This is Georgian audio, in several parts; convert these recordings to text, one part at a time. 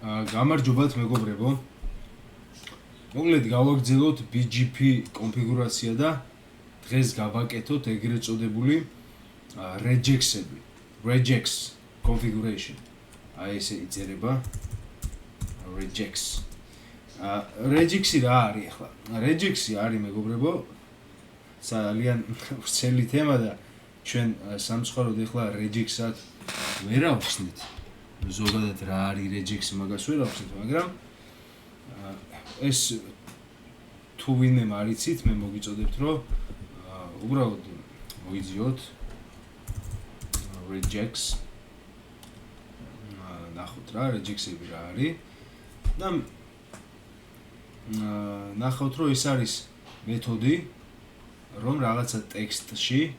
გამარჯობათ მეგობრებო. მოკლედ გავაგრძელოთ BGP კონფიგურაცია და დღეს გავაკეთოთ ეგრეთ წოდებული regex-ები. Regex configuration. აი ესე იწერება regex. Regex-ი რა არის ახლა? Regex-ი არის მეგობრებო ძალიან ვრცელი თემა და ჩვენ სამწუხაროდ ახლა regex-ად ვერ ავხსნით. ზოგადად რა არის regex-ი მაგას ვერ ავხსნით, მაგრამ ეს თუ ვინმე მარიცით, მე მოგიწოდებთ, რომ უბრალოდ მოიძიოთ regex. ნახოთ რა regex-ები რა არის და ნახავთ, რომ ეს არის მეთოდი, რომ რაღაცა ტექსტში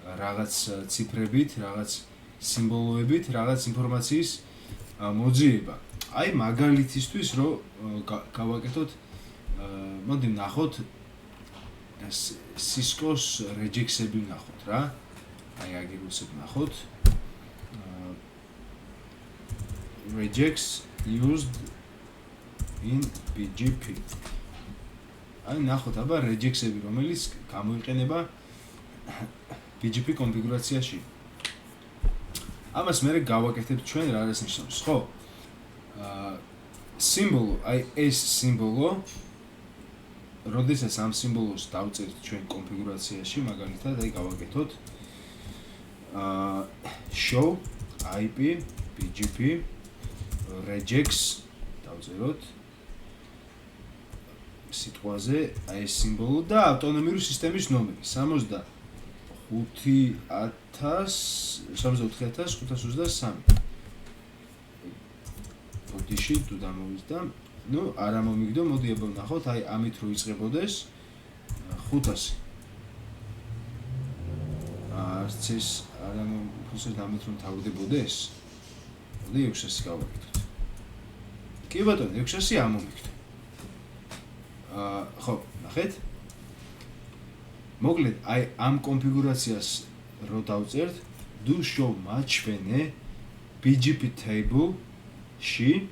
რაღაც ციფრებით, რაღაც სიმბოლოებით, რაღაც ინფორმაციის მოძიება. აი მაგალითისთვის რომ გავაკეთოთ, მოდი ნახოთ Cisco-ს regex-ები ნახოთ რა. აი აგირუსებ ნახოთ. Regex used in BGP. აი ნახოთ აბა regex-ები რომელიც გამოიყენება BGP კონფიგურაციაში. ამას მე გავაკეთებთ ჩვენ რა არის ნიშნავს, ხო? სიმბოლო, აი ეს სიმბოლო, როდესაც ამ სიმბოლოს დავწერთ ჩვენ კონფიგურაციაში, მაგალითად, აი გავაკეთოთ show IP BGP regex დავწეროთ სიტყვაზე აი ეს სიმბოლო და ავტონომიური სისტემის ნომერი 64523. ბოდიში თუ დამოვიდა, ნუ არ მომიგდო, მოდი აბა ვნახოთ, აი ამით რო იწყებოდეს 500. არც ეს არ მომხსენე ამით რომ თავდებოდეს. მოდი 600 გავაკეთოთ. კი ბატონო, 600 ამომიგდო. ხო, ნახეთ. მოკლედ, აი ამ კონფიგურაციას რო დავწერთ, do show მაჩვენე BGP table-ში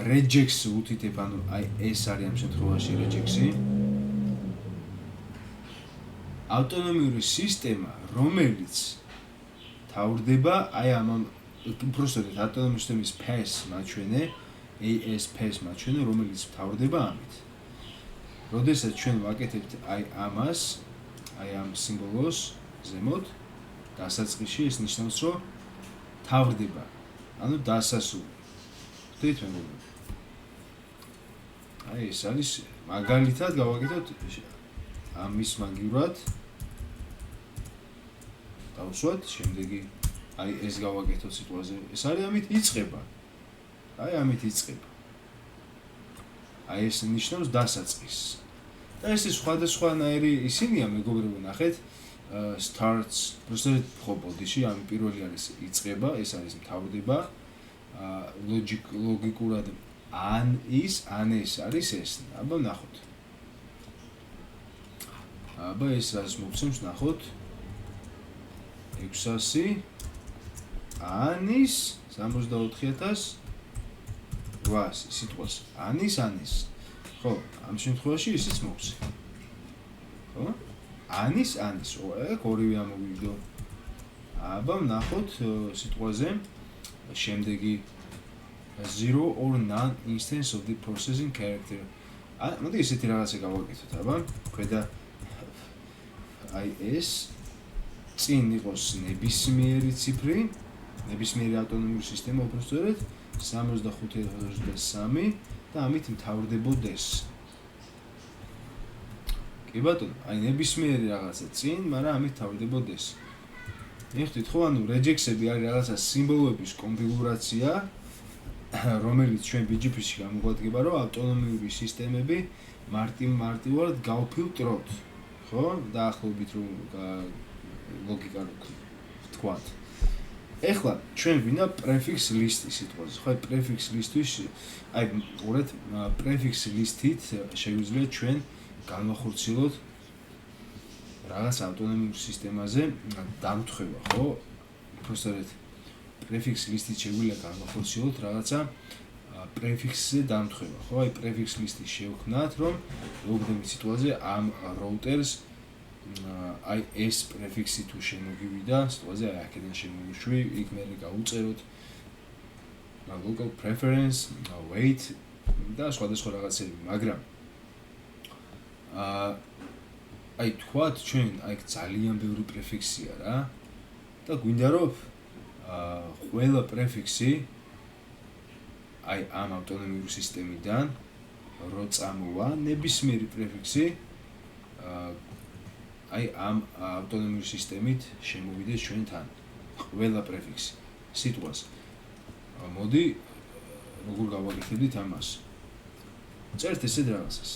regex უთითებ, ანუ აი ეს არის ამ შემთხვევაში regex-ი. ავტონომიური სისტემა, რომელიც თავდება აი ამ უბრალოდ ავტონომიური სისტემის path მაჩვენე, AS path მაჩვენე, რომელიც თავდება ამით. როდესაც ჩვენ ვაკეთებთ აი ამას, აი ამ სიმბოლოს ზემოთ, დასაწყისში ეს ნიშნავს, რომ თავდება, ანუ დასასრული. ხვდით მეგობრებო? აი ეს არის მაგალითად გავაკეთოთ ამის მაგივრად. დავსვათ, შემდეგი აი ეს გავაკეთოთ სიტყვაზე. ეს არის ამით იწყება. აი ამით იწყება. აი ეს ნიშნავს დასაწყისს. და ეს სხვადასხვანაირი ისინია მეგობრებო, ნახეთ. starts, უბრალოდ ხო ბოდიში, ამ პირველი არის იწყება, ეს არის მთავრდება. ლოგიკურად ან ეს არის ეს. აბა ნახოთ. აბა ეს რაც მოგცემს, ნახოთ. 600 ანის 64800 სიტყვას ანის ხო ამ შემთხვევაში ისიც მოგცე ხო ანის ეგ ორივე ამოვიგდო აბა ნახოთ სიტყვაზე შემდეგი 0 or none instance of the processing character მოდი ესეთი რაღაცა გავაკეთოთ აბა ქვედა აი ეს წინ იყოს ნებისმიერი ციფრი, ნებისმიერი ავტონომიური სისტემა უბრალოდ 65.23 და ამით მთავრდებოდეს. კი ბატონო, აი ნებისმიერი რაღაცა წინ, მაგრამ ამით მთავრდებოდეს. მიხდით ხო, ანუ regex-ები არის რაღაცა სიმბოლოების კონფიგურაცია, რომელიც ჩვენ BGP-ში გამოგვადგება, რომ ავტონომიური სისტემები მარტივად გავფილტროთ. ხო? დაახლოებით რომ ლოგიკა ვთქვათ. ეხლა ჩვენ ვინა prefix list-ის სიტყვაზე. ხო, prefix list-ის აი ყურეთ, prefix list-ით შეგვიძლია ჩვენ განვახორციელოთ რაღაც ავტონომიურ სისტემაზე დამთხევა, ხო? უბრალოდ prefix list-ით შეგვიძლია განვახორციელოთ რაღაცა prefix-ზე დამთხევა, ხო? აი prefix list-ი შევქმნათ, რომ მოგდებით სიტუაციაზე ამ routers აი ეს prefix-ი თუ შემოგივიდა, სიტუაციაზე აი აქედან შემოვიშვი, იქ მე გავუწეროთ local preference, wait და სხვადასხვა რაღაცები, მაგრამ აი თქვათ ჩვენ აი ძალიან ბევრი prefix-ია რა და გვინდა რომ ყველა prefix-ი აი ამ ავტონომიური სისტემიდან რო წამოვა ნებისმიერი prefix-ი აი ამ ავტონომიური სისტემით შემოვიდეს ჩვენთან ყველა prefix-ი სიტყვას მოდი როგორ გავაკეთებდით ამას წერთ ესეთ რაღაცას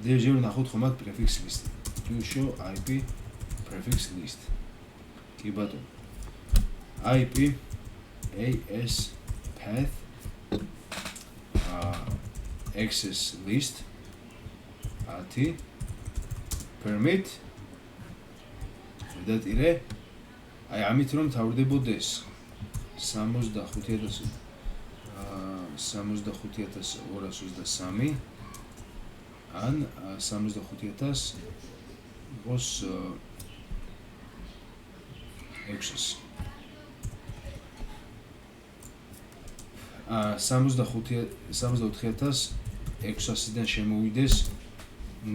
ჯერ ნახოთ ხომ აქ prefix list to show IP prefix list კი ბატონო IP AS path access list AT permit და ტირე აი ამით რომ თავდებოდეს 65223 ან 65000 იყოს 600 64600-დან შემოვიდეს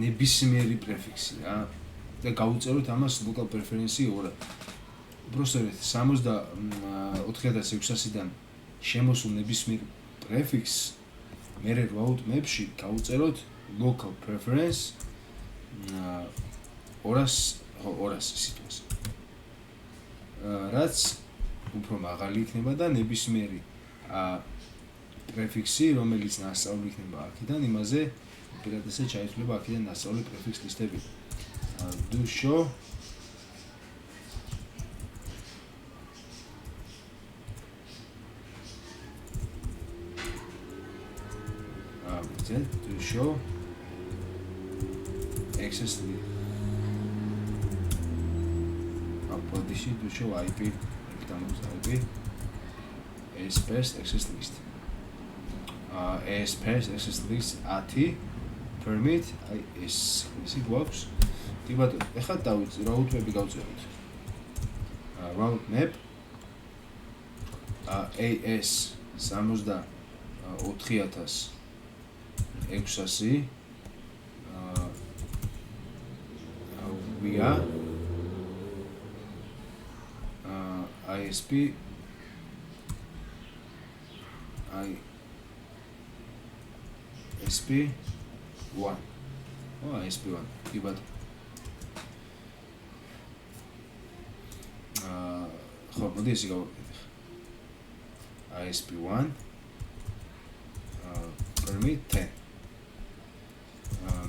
ნებისმიერი prefix-ი რა და გავუწეროთ ამას local preference-ი 2. უბრალოდ 64600-დან შემოსულ ნებისმიერ prefix მე route map-ში გავუწეროთ local preference 200 სიტყვას. რაც უფრო მაღალი იქნება და ნებისმიერი prefix-ი, რომელიც ნასწავლი იქნება აქედან, იმაზე უპირატესად ჩაითვლება აქედან ნასწავლი prefix list-ები. Do show to show access list. Apodishi to show IP ASPers access list. ASPers access list AT permit ისე გვაქვს. კი ბატონო, ეხლა დავიწყე route map-ი გავწეროთ. Route map AS 64600 via ISP ISP1 ISP1 კი ბატონო ხო მოდი ესე გავაკეთე ISP1 permit 10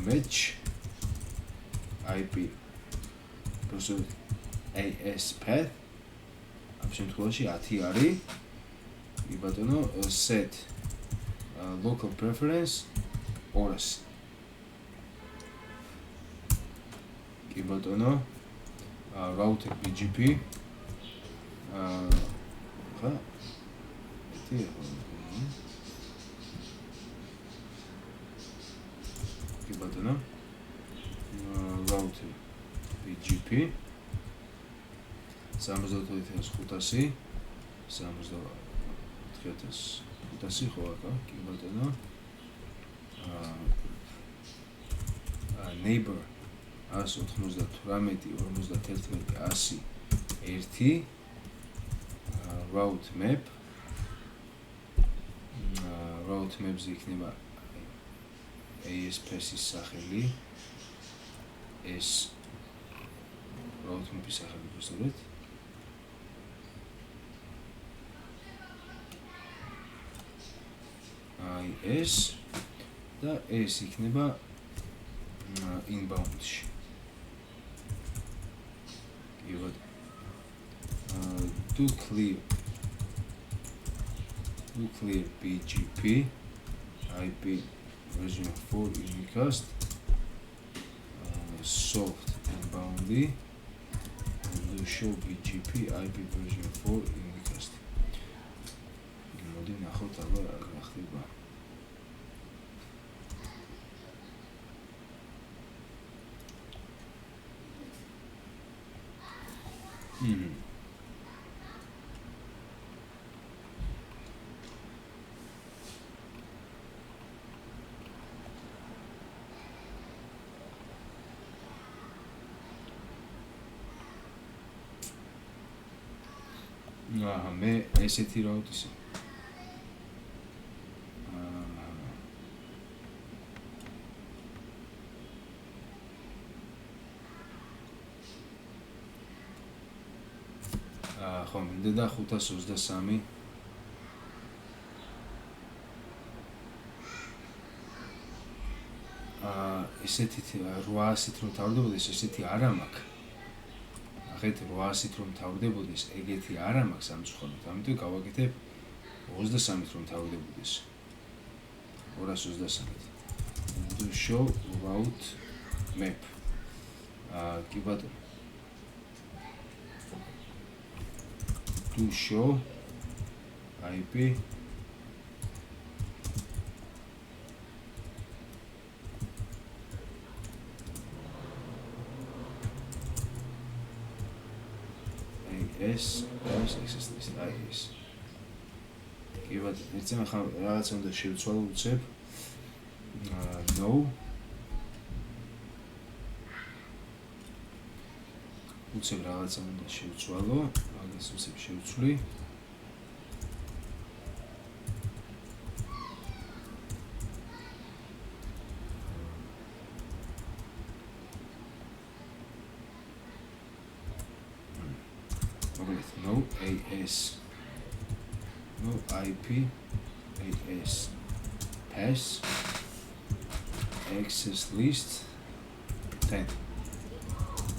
match IP proceed AS path ამ შემთხვევაში 10 არის კი ბატონო set local preference 200 კი ბატონო router BGP ხა კი ბატონო router BGP 64500 64500 ხო აკა კი ბატონო neighbor 198.41.101 route map route map-ზე იქნება ASPers-ის სახელი ეს route map-ის სახელი გასწორეთ აი ეს და ეს იქნება inbound-ში to clear BGP IP version 4 unicast soft inbound and to show BGP IP version 4 unicast ვთქვათ, აბა რა ხდება. მე ესეთი რაუტის ხო მინდა 523 ესეთი 800-ით რომ თავდებოდეს ესეთი არ მაქვს ახეთ 800-ით რომ თავდებოდეს ეგეთი არ მაქვს სამწუხაროდ ამიტომ გავაკეთებ 23-ით რომ თავდებოდეს 223-ით do show route map კი ბატონო do show IP access list IS. კი ბატონო, ეცემა ხა რაღაცა უნდა შევცვალო უცებ. No. უცებ რაღაცა უნდა შევცვალო, მაგას უცებ შევცვლი. No AS, no IP, AS, pass, access list, 10.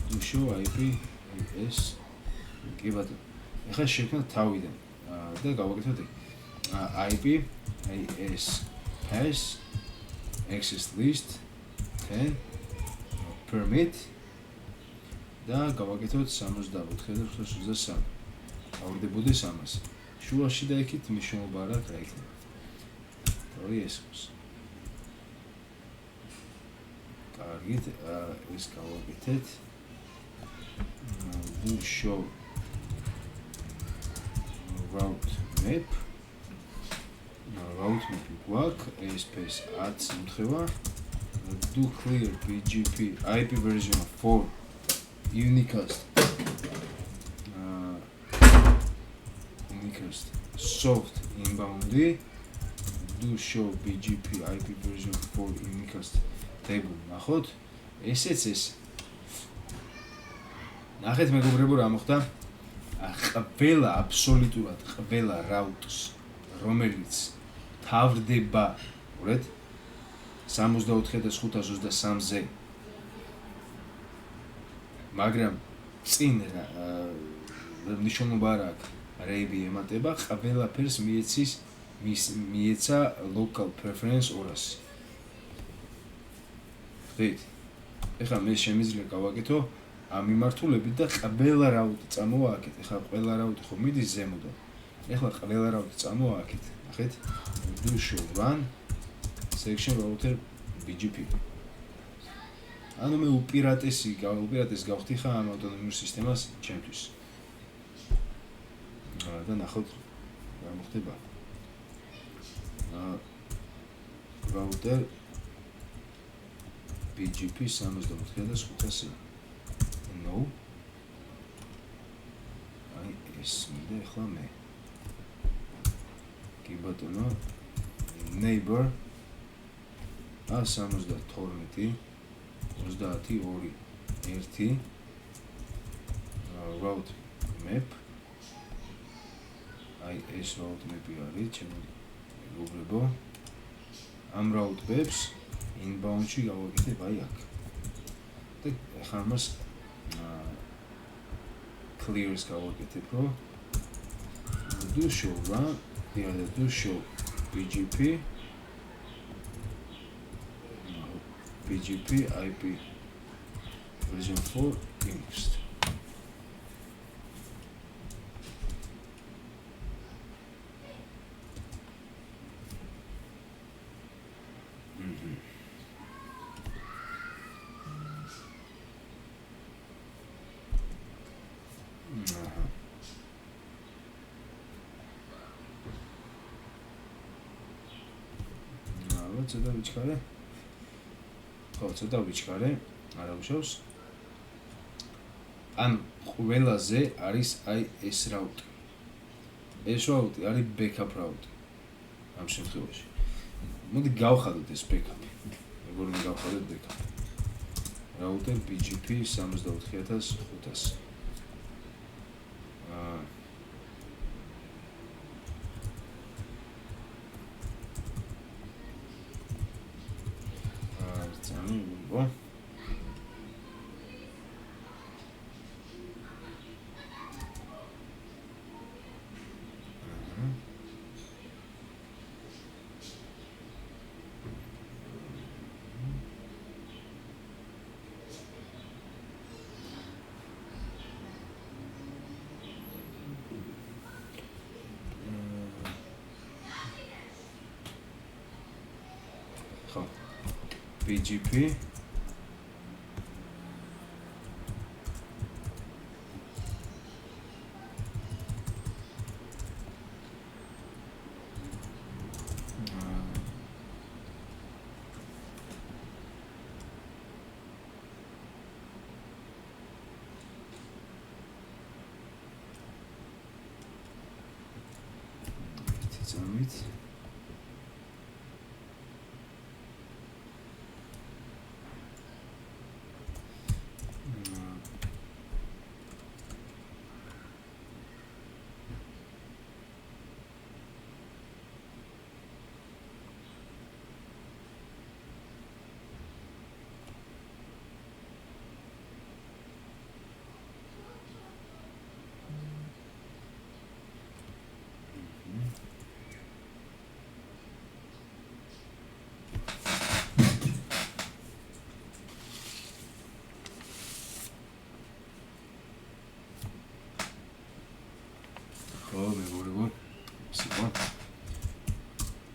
Do show IP, AS, კი ბატონო. ეხლა შექმნა თავიდან და გავაკეთოთ IP, AS, pass, access list, 10, permit. და გავაკეთოთ 64-523. ავდებოდეს ამას. შუაში და იქით მნიშვნელობა რა იქნება. თავი ესოს. კარგით, ეს გავაკეთეთ. Do show route map. route map გვაქვს, space 10 შემთხვევა. Do clear BGP IP version 4 Unicast soft inbound do show BGP IP version 4 Unicast table ნახოთ ესეც ეს ნახეთ მეგობრებო რა მოხდა ყველა აბსოლუტურად ყველა რაუტს რომელიც თავდება ურეთ 64,523-ზე მაგრამ წინ ნიშნულობა არ აქვს რეიბი ემატება ყველაფერს მიეცა local preference 200 ხდით ეხლა მე შემიძლია გავაკეთო ამ მიმართულებით და ყველა რაუტი წამოვააკეთ ეხლა ყველა რაუტი ხო მიდის ზემოდან ეხლა ყველა რაუტი წამოვააკეთ ნახეთ do show run section router BGP ანუ მე უპირატეს გავხდი ხა ამ ავტონომიურ სისტემას ჩემთვის. და ნახოთ რა მოხდება. router BGP 64,500. No. აი ეს მინდა ახლა მე. კი ბატონო. neighbor 72 32 1 route map აი ეს route map-ი არის ჩემი მეგობრებო ამ route maps inbound-ში გავაკეთებ აი აქ და ახლა მას clears გავაკეთებ რომ do show run do show BGP BGP IP version 4 Unicast. ცოტა ვიჩქარე. ხო, ცოტა ვიჩქარე, არა უშავს. ან ყველაზე არის აი ეს რაუტი. ეს რაუტი არის backup რაუტი. ამ შემთხვევაში. მოდი გავხადოთ ეს backup-ი. როგორ გავხადოთ backup-ი. რაუტერ BGP 64500. Bom. BGP Damit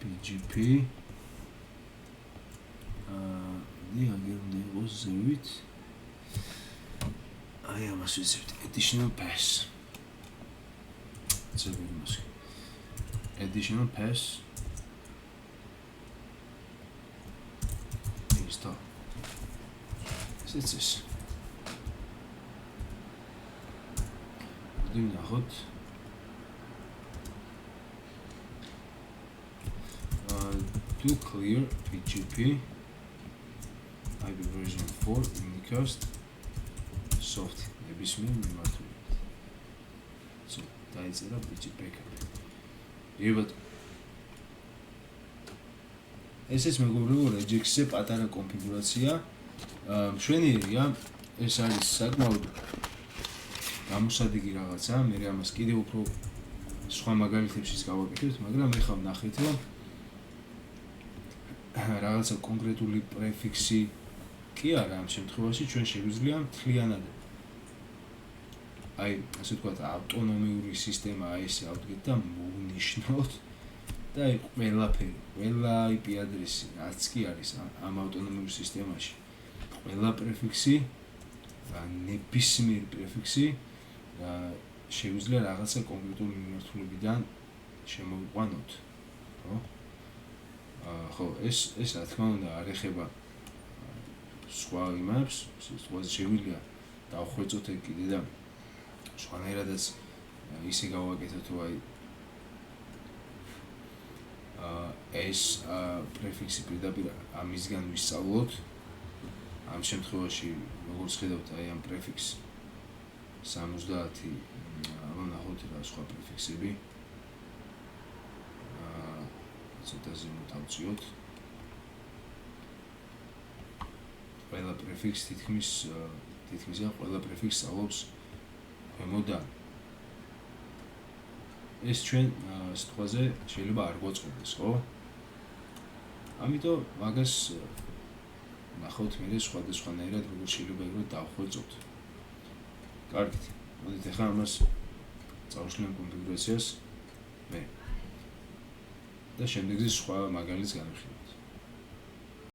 BGP diagnostic was zewit I am associated additional pass additional pass install this is doing a hot to clear BGP IP version 4 unicast soft ნებისმიერ მიმართულებით. So დაიწერა BGP backup. ებად ეს მეგობრებო Regex-ზე პატარა კონფიგურაცია. მშვენიერია, ეს არის საკმაოდ გამოსადეგი რაღაცა, მე ამას კიდევ უფრო სხვა მაგალითებშიც გავაკეთებთ, მაგრამ ეხლა ვნახეთ, რომ რაღაცა კონკრეტული პრეფიქსი კი არა ამ შემთხვევაში ჩვენ შეგვიძლია მთლიანად აი ასე ვთქვათ ავტონომიური სისტემა ესე ავდგეთ და მოვნიშნოთ და აი ყველაფერი, ყველა IP ადრესი რაც კი არის ამ ავტონომიურ სისტემაში ყველა პრეფიქსი ნებისმიერი პრეფიქსი შეგვიძლია რაღაცა კონკრეტული მიმართულებიდან შემოვიყვანოთ, ხო? ხო, ეს რა თქმა უნდა არ ეხება სხვა იმებს, სიტყვაზე შეგვიძლია დავხვეწოთ ეგ კიდე და სხვანაირადაც ისე გავაკეთოთ, თუ აი ეს პრეფიქსი პირდაპირ ამისგან ვისწავლოთ. ამ შემთხვევაში როგორც ხედავთ, აი ამ პრეფიქს 70 ვნახოთ რა სხვა პრეფიქსები. ცოტა ზემოთ ავწიოთ. ყველა პრეფიქსი თითქმის ყველა პრეფიქსი სწავლობს ქვემოდან. ეს ჩვენ სიტყვაზე შეიძლება არ გვაწყობდეს, ხო? ამიტომ მაგას ნახავთ მე სხვადასხვანაირად როგორ შეიძლება ეგრე დავხვეწოთ. კარგით. მოდით ახლა ამას წავშლენ კონფიგურაციას მე. და შემდეგზე სხვა მაგალითს განვიხილავთ.